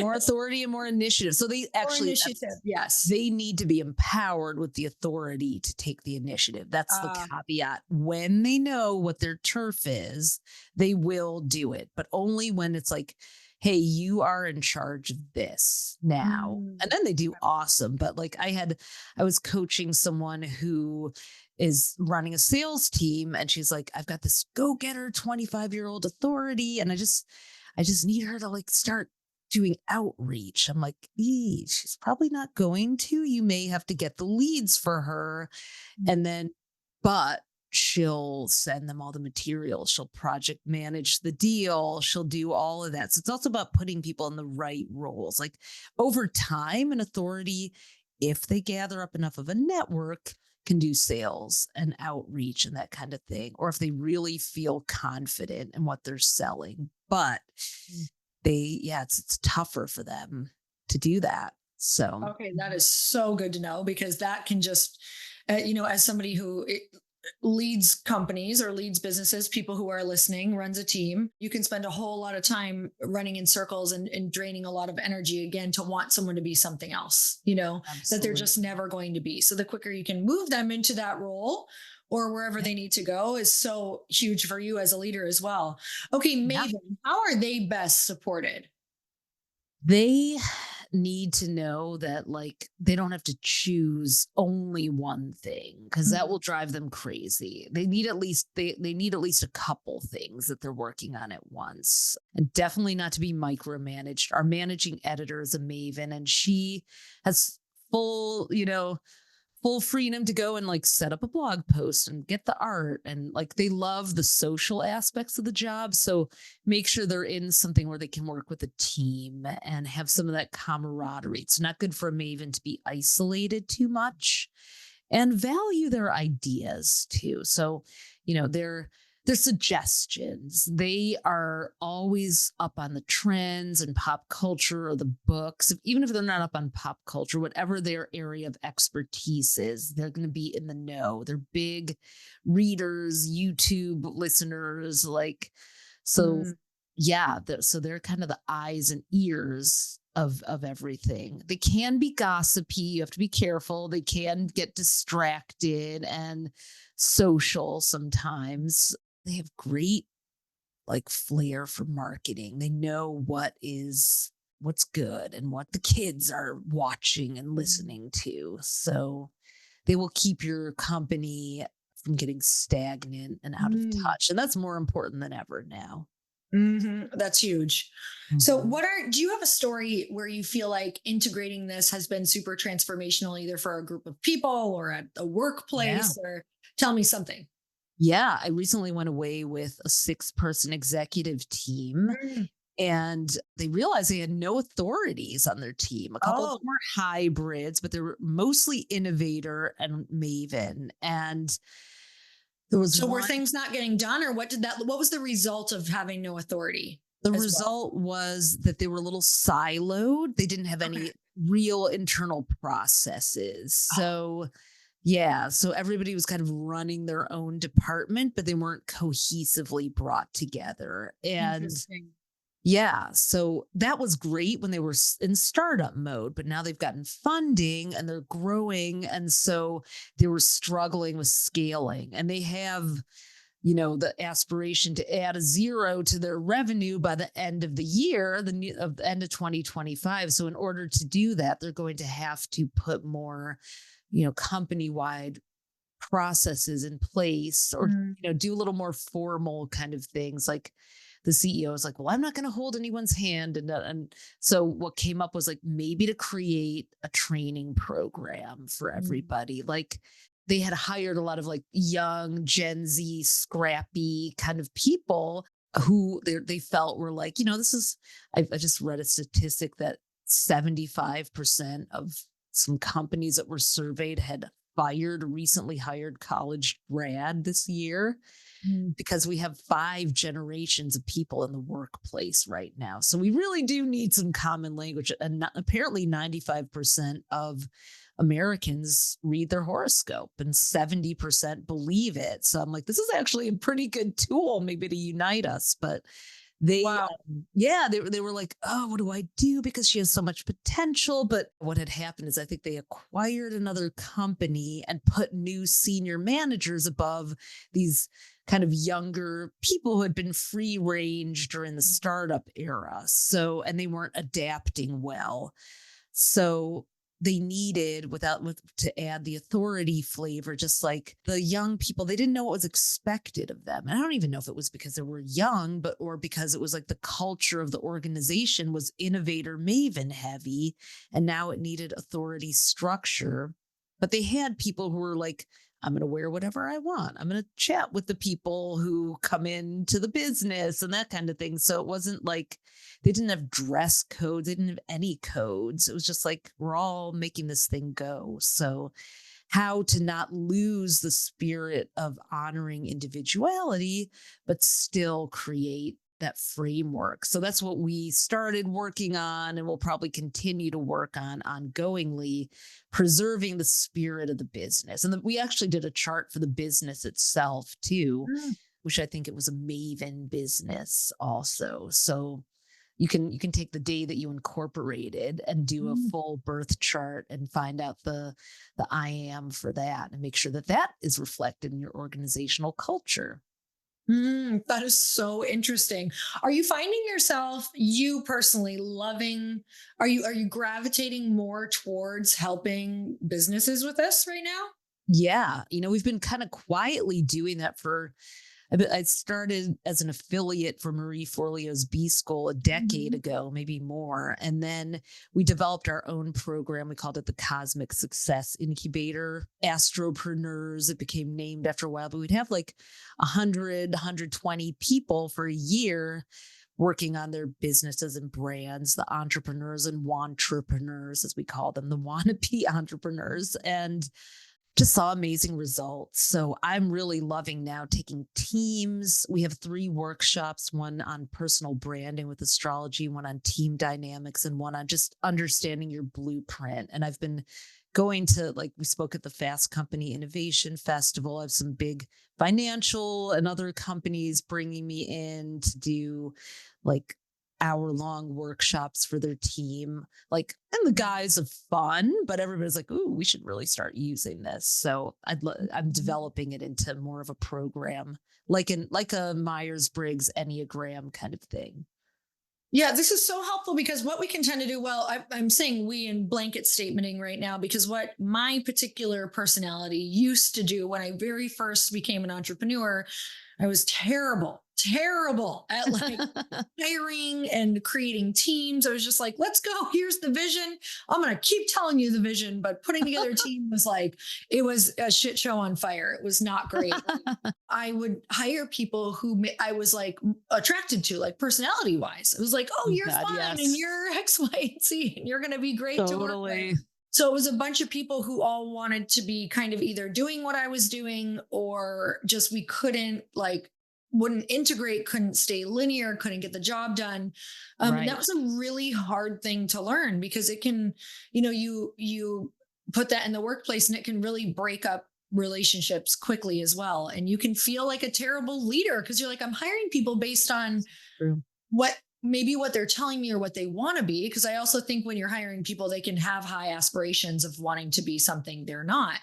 More authority and more initiative. So they More actually, initiative. Yes. they need to be empowered with the authority to take the initiative. That's the caveat. When they know what their turf is, they will do it, but only when it's like, hey, you are in charge of this now. And then they do awesome. But like I was coaching someone who is running a sales team, and she's like, I've got this go-getter 25-year-old authority, and I just need her to like start doing outreach. I'm like, she's probably not going to. You may have to get the leads for her. And then, but she'll send them all the material. She'll project manage the deal. She'll do all of that. So it's also about putting people in the right roles. Like over time, an authority, if they gather up enough of a network, can do sales and outreach and that kind of thing. Or if they really feel confident in what they're selling. But it's tougher for them to do that. So, okay, that is so good to know, because that can just, as somebody who leads companies or leads businesses, people who are listening, runs a team, you can spend a whole lot of time running in circles and draining a lot of energy again to want someone to be something else, that they're just never going to be. So the quicker you can move them into that role or wherever they need to go is so huge for you as a leader as well. Okay, Maven, how are they best supported? They need to know that like they don't have to choose only one thing, because that will drive them crazy. They need at least they need at least a couple things that they're working on at once, and definitely not to be micromanaged. Our managing editor is a Maven, and she has full freedom to go and like set up a blog post and get the art, and like they love the social aspects of the job. So make sure they're in something where they can work with a team and have some of that camaraderie. It's not good for a Maven to be isolated too much, and value their ideas too. So, their suggestions. They are always up on the trends and pop culture or the books. Even if they're not up on pop culture, whatever their area of expertise is, they're going to be in the know. They're big readers, YouTube listeners, so so they're kind of the eyes and ears of everything. They can be gossipy. You have to be careful. They can get distracted and social sometimes. They have great flair for marketing. They know what's good and what the kids are watching and listening to. So they will keep your company from getting stagnant and out of touch. And that's more important than ever now. That's huge. So do you have a story where you feel like integrating this has been super transformational, either for a group of people or at a workplace, or tell me something? Yeah, I recently went away with a 6-person executive team, and they realized they had no authorities on their team. A couple of them were hybrids, but they were mostly innovator and Maven. And there was were things not getting done, or what was the result of having no authority? The result was that they were a little siloed. They didn't have any real internal processes. So so everybody was kind of running their own department, but they weren't cohesively brought together. And so that was great when they were in startup mode, but now they've gotten funding and they're growing. And so they were struggling with scaling, and they have, the aspiration to add a 0 to their revenue by the end of the year, the end of 2025. So in order to do that, they're going to have to put more company-wide processes in place, or, do a little more formal kind of things. Like the CEO is like, well, I'm not going to hold anyone's hand. And so what came up was like, maybe to create a training program for everybody. Like they had hired a lot of like young Gen Z, scrappy kind of people who they felt were like, I just read a statistic that 75% of some companies that were surveyed had fired a recently hired college grad this year Mm. because we have 5 generations of people in the workplace right now. So we really do need some common language. And apparently 95% of Americans read their horoscope and 70% believe it. So I'm like, this is actually a pretty good tool maybe to unite us. But they, Wow. they were like, oh, what do I do? Because she has so much potential. But what had happened is I think they acquired another company and put new senior managers above these kind of younger people who had been free range during the startup era. So, and they weren't adapting well. So they needed to add the authority flavor, just like the young people, they didn't know what was expected of them. And I don't even know if it was because they were young, or because it was like the culture of the organization was innovator maven heavy. And now it needed authority structure. But they had people who were like, I'm going to wear whatever I want. I'm going to chat with the people who come into the business and that kind of thing. So it wasn't like they didn't have dress codes. They didn't have any codes. It was just like, we're all making this thing go. So how to not lose the spirit of honoring individuality, but still create that framework. So that's what we started working on, and we'll probably continue to work on ongoingly, preserving the spirit of the business. And we actually did a chart for the business itself too, Mm. which I think it was a maven business also. So you can take the day that you incorporated and do a Mm. full birth chart and find out the I am for that, and make sure that that is reflected in your organizational culture. That is so interesting. Are you finding yourself, you personally, are you gravitating more towards helping businesses with this right now? Yeah, we've been kind of quietly doing that I started as an affiliate for Marie Forleo's B School a decade Mhm. ago, maybe more. And then we developed our own program. We called it the Cosmic Success Incubator, Astropreneurs. It became named after a while, but we'd have like 100, 120 people for a year working on their businesses and brands, the entrepreneurs and wantrepreneurs, as we call them, the wannabe entrepreneurs. And just saw amazing results. So I'm really loving now taking teams. We have 3 workshops, one on personal branding with astrology, one on team dynamics, and one on just understanding your blueprint. And I've been going to, like, we spoke at the Fast Company Innovation Festival. I have some big financial and other companies bringing me in to do like hour-long workshops for their team, like in the guise of fun, but everybody's like, ooh, we should really start using this. So I'm developing it into more of a program, like a Myers-Briggs Enneagram kind of thing. Yeah, this is so helpful because what we can tend to do, well, I'm saying we in blanket statementing right now, because what my particular personality used to do when I very first became an entrepreneur, I was terrible at like hiring and creating teams. I was just like, let's go. Here's the vision. I'm going to keep telling you the vision, but putting together a team was like, it was a shit show on fire. It was not great. Like, I would hire people who I was like attracted to, like personality wise. It was like, oh, Oh you're God, fun yes. and you're X, Y, and Z, and you're going to be great to work Totally. with. So it was a bunch of people who all wanted to be kind of either doing what I was doing, or just we wouldn't integrate, couldn't stay linear, couldn't get the job done. And that Right. was a really hard thing to learn, because it can, you put that in the workplace and it can really break up relationships quickly as well. And you can feel like a terrible leader because you're like, I'm hiring people based on True. what they're telling me or what they want to be. Because I also think when you're hiring people, they can have high aspirations of wanting to be something they're not.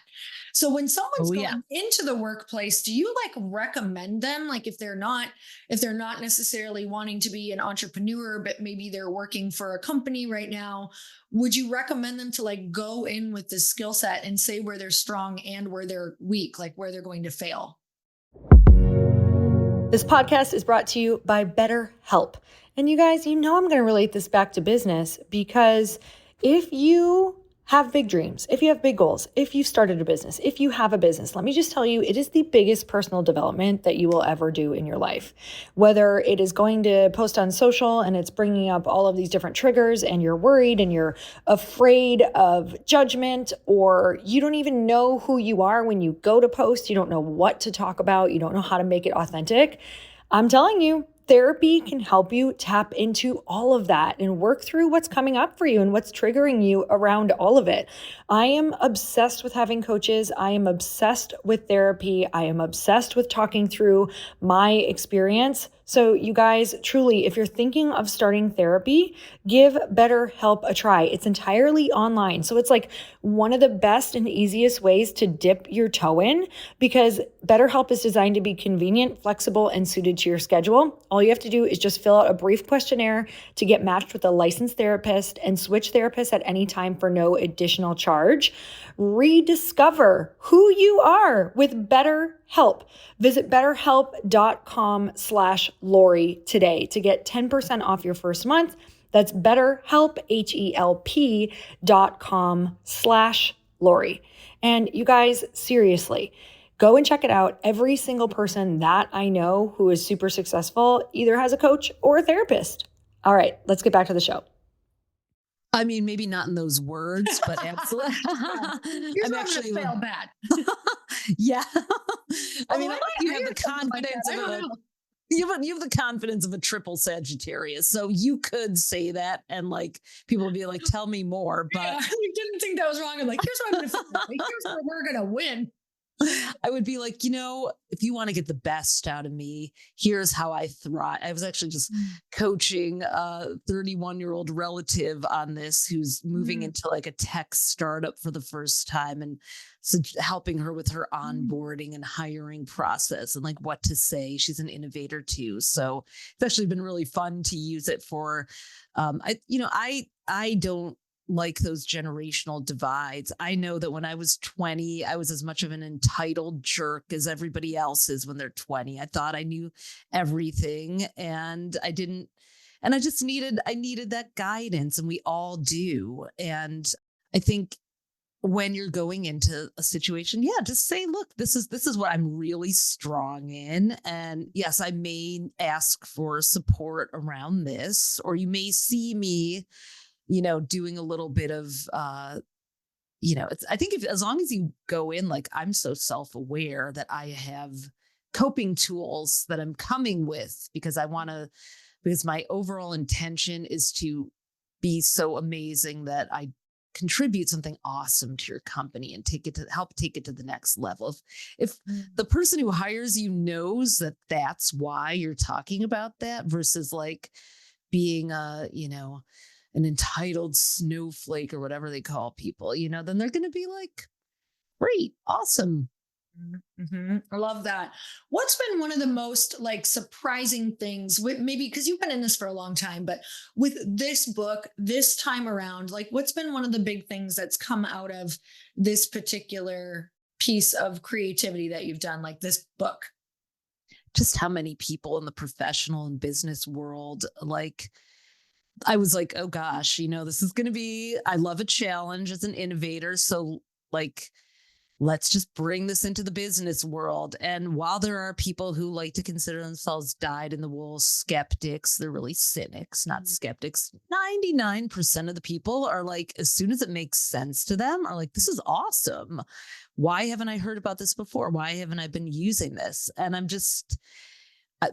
So when someone's going into the workplace, do you like recommend them? Like if they're not necessarily wanting to be an entrepreneur, but maybe they're working for a company right now, would you recommend them to like go in with this skill set and say where they're strong and where they're weak, like where they're going to fail? This podcast is brought to you by BetterHelp. And you guys, I'm going to relate this back to business, because if you have big dreams, if you have big goals, if you've started a business, if you have a business, let me just tell you, it is the biggest personal development that you will ever do in your life. Whether it is going to post on social and it's bringing up all of these different triggers and you're worried and you're afraid of judgment, or you don't even know who you are when you go to post, you don't know what to talk about, you don't know how to make it authentic. I'm telling you, therapy can help you tap into all of that and work through what's coming up for you and what's triggering you around all of it. I am obsessed with having coaches. I am obsessed with therapy. I am obsessed with talking through my experience. So you guys, truly, if you're thinking of starting therapy, give BetterHelp a try. It's entirely online. So it's like one of the best and easiest ways to dip your toe in, because BetterHelp is designed to be convenient, flexible, and suited to your schedule. All you have to do is just fill out a brief questionnaire to get matched with a licensed therapist and switch therapists at any time for no additional charge. Rediscover who you are with BetterHelp. Visit betterhelp.com/Lori today to get 10% off your first month. That's BetterHelp, HELP.com/Lori. And you guys, seriously, go and check it out. Every single person that I know who is super successful either has a coach or a therapist. All right, let's get back to the show. I mean, maybe not in those words, but absolutely. I'm actually fail bad. Yeah. I mean, Oh, I think you I have hear the something like confidence that. I of don't a know. you have the confidence of a triple Sagittarius. So you could say that and like people would be like, tell me more. But Yeah, I didn't think that was wrong. I'm like, here's what I'm going to say. Here's where we're going to win. I would be like, if you want to get the best out of me, here's how I thrive. I was actually just coaching a 31-year-old relative on this who's moving into like a tech startup for the first time, and so helping her with her onboarding and hiring process and like what to say. She's an innovator too. So it's actually been really fun to use it for, I don't like those generational divides. I know that when I was 20, I was as much of an entitled jerk as everybody else is when they're 20. I thought I knew everything and I didn't. And I needed that guidance, and we all do. And I think when you're going into a situation, just say, look, this is what I'm really strong in. And yes, I may ask for support around this, or you may see me doing a little bit of, I think as long as you go in, like, I'm so self-aware that I have coping tools that I'm coming with because my overall intention is to be so amazing that I contribute something awesome to your company and help take it to the next level. If the person who hires you knows that that's why you're talking about that versus like being an entitled snowflake or whatever they call people, then they're going to be like, great, awesome. Mm-hmm. I love that. What's been one of the most like surprising things with, maybe because you've been in this for a long time, but with this book this time around, like what's been one of the big things that's come out of this particular piece of creativity that you've done, like this book? Just how many people in the professional and business world, like, I was like, oh gosh, this is going to be, I love a challenge as an innovator. So like, let's just bring this into the business world. And while there are people who like to consider themselves dyed-in-the-wool skeptics, they're really cynics, not skeptics. 99% of the people are like, as soon as it makes sense to them, are like, this is awesome. Why haven't I heard about this before? Why haven't I been using this? And I'm just,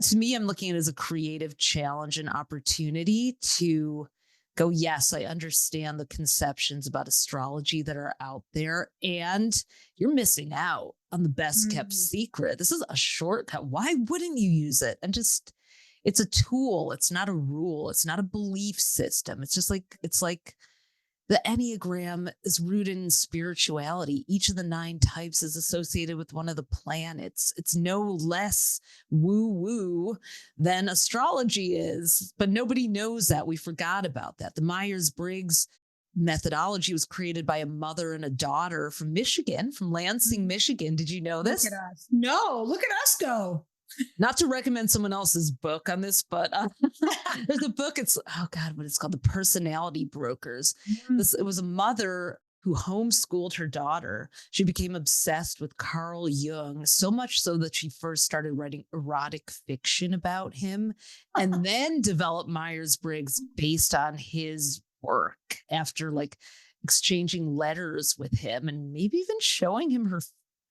to me, I'm looking at it as a creative challenge and opportunity to go, yes, I understand the conceptions about astrology that are out there, and you're missing out on the best kept secret. This is a shortcut. Why wouldn't you use it? And just, it's a tool. It's not a rule. It's not a belief system. It's just like, the Enneagram is rooted in spirituality. Each of the 9 types is associated with one of the planets. It's no less woo-woo than astrology is, but nobody knows that. We forgot about that. The Myers-Briggs methodology was created by a mother and a daughter from Michigan, from Lansing, Michigan. Did you know this? Look at us. No, look at us go. Not to recommend someone else's book on this, but there's a book. It's, oh God, what it's called, The Personality Brokers. It was a mother who homeschooled her daughter. She became obsessed with Carl Jung, so much so that she first started writing erotic fiction about him and then developed Myers-Briggs based on his work after like exchanging letters with him and maybe even showing him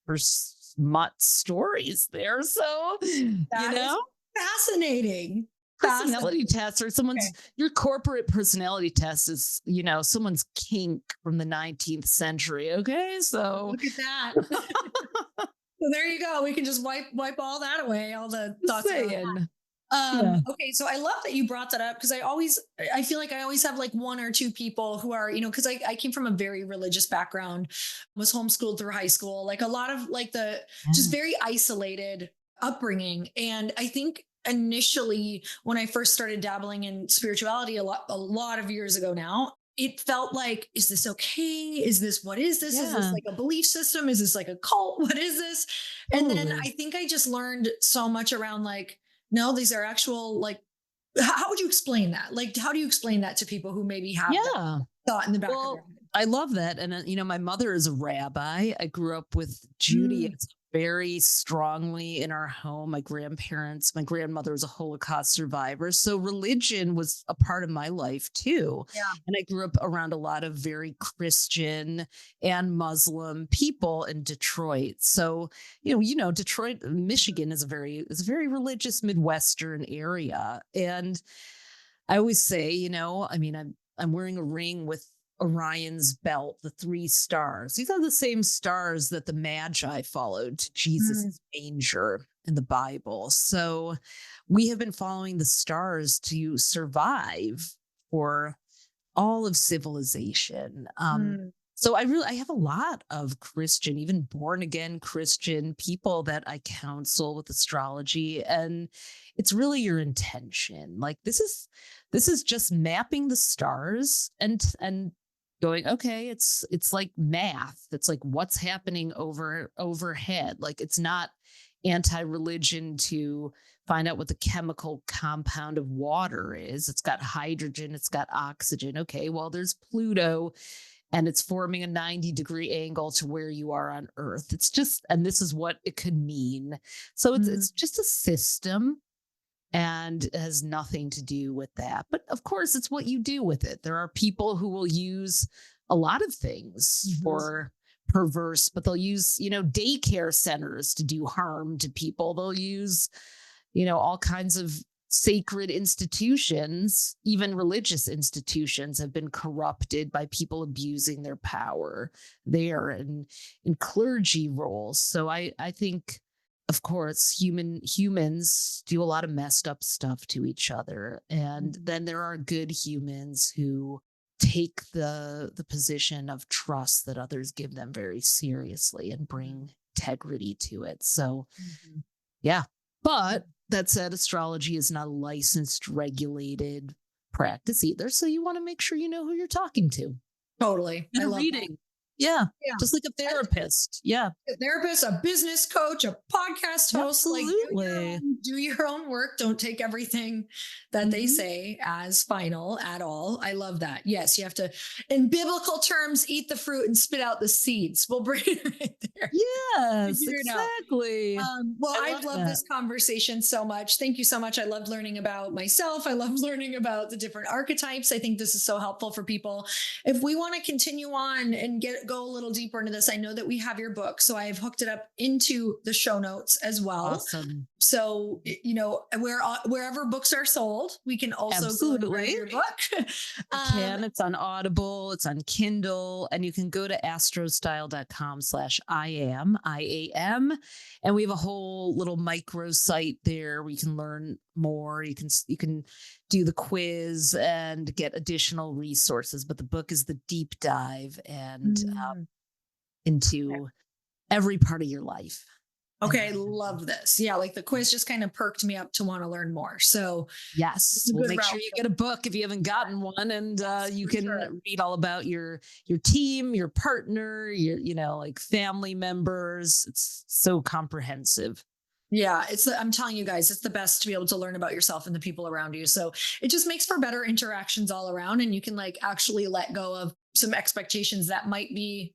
her smut stories there. So, That is fascinating. Personality test or someone's Okay. your corporate personality test is, someone's kink from the 19th century. Okay. So Look at that. So there you go. We can just wipe all that away, all the thoughts around that. saying. Yeah. Okay, so I love that you brought that up because I feel like I always have like one or two people who are, because I came from a very religious background, was homeschooled through high school, like a lot of like the just very isolated upbringing. And I think initially when I first started dabbling in spirituality a lot of years ago now, it felt like, is this okay? Is this, what is this? Is this Yeah. like a belief system? Is this like a cult? What is this? And then Totally. I think I just learned so much around like, no, these are actual, like, how would you explain that? Like, how do you explain that to people who maybe have that Yeah. thought in the back of their Well, head? I love that. And, my mother is a rabbi. I grew up with Mm, Judaism very strongly in our home. My grandmother was a Holocaust survivor. So religion was a part of my life too. yeah. And I grew up around a lot of very Christian and Muslim people in Detroit. So, Detroit, Michigan is a very religious Midwestern area. And I always say, I'm wearing a ring with Orion's belt, the 3 stars. These are the same stars that the Magi followed to Mm, Jesus' manger in the Bible. So we have been following the stars to survive for all of civilization. mm, So I have a lot of Christian, even born again Christian people that I counsel with astrology. And it's really your intention. Like this is just mapping the stars and going, okay, it's like math. It's like what's happening overhead. Like it's not anti-religion to find out what the chemical compound of water is. It's got hydrogen, it's got oxygen. Okay, well, there's Pluto and it's forming a 90-degree angle to where you are on Earth. It's just, and this is what it could mean. So it's mm, just a system and it has nothing to do with that. But of course, it's what you do with it. There are people who will use a lot of things mhm. for perverse, but they'll use, daycare centers to do harm to people. They'll use, all kinds of sacred institutions, even religious institutions have been corrupted by people abusing their power there and in clergy roles. So I think, of course, humans do a lot of messed up stuff to each other. And then there are good humans who take the position of trust that others give them very seriously and bring integrity to it. So Mhm. yeah. But that said, astrology is not a licensed, regulated practice either. So you want to make sure you know who you're talking to. Totally. Get I a love that. reading. Yeah. Yeah. Just like a therapist. Yeah. A therapist, a business coach, a podcast host, like Absolutely. do your own work. Don't take everything that they Mhm. say as final at all. I love that. Yes, you have to, in biblical terms, eat the fruit and spit out the seeds. We'll bring it right there. Yes, Figure it out. exactly. Well, I I've love loved that. this conversation so much. Thank you so much. I loved learning about myself. I love learning about the different archetypes. I think this is so helpful for people. If we want to continue on and go a little deeper into this, I know that we have your book, so I've hooked it up into the show notes as well. Awesome. So, wherever books are sold, we can also go and grab Absolutely. your book. It's on Audible, it's on Kindle, and you can go to astrostyle.com/IAM. And we have a whole little micro site there where you can learn more. You can do the quiz and get additional resources. But the book is the deep dive and into every part of your life. Okay, love this. Yeah, like the quiz just kind of perked me up to want to learn more. So Yes, a we'll good make route sure you to get a book if you haven't gotten one, and you for can sure. read all about your team, your partner, your like family members. It's so comprehensive. Yeah, I'm telling you guys, it's the best to be able to learn about yourself and the people around you. So it just makes for better interactions all around. And you can like actually let go of some expectations that might be,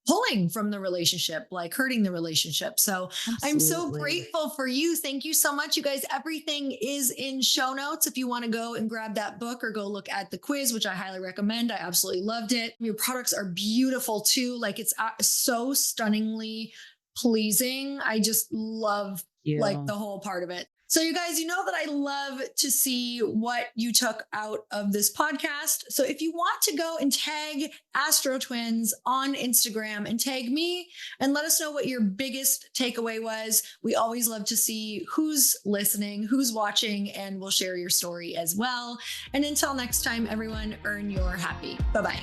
pulling from the relationship, like hurting the relationship. So I'm so Absolutely. grateful for you. Thank you so much. You guys, everything is in show notes if you want to go and grab that book or go look at the quiz, which I highly recommend. I absolutely loved it. Your products are beautiful too. Like it's so stunningly pleasing. I just love like the whole part of it. So you guys, you know that I love to see what you took out of this podcast. So if you want to go and tag AstroTwins on Instagram and tag me and let us know what your biggest takeaway was. We always love to see who's listening, who's watching, and we'll share your story as well. And until next time, everyone, earn your happy. Bye-bye.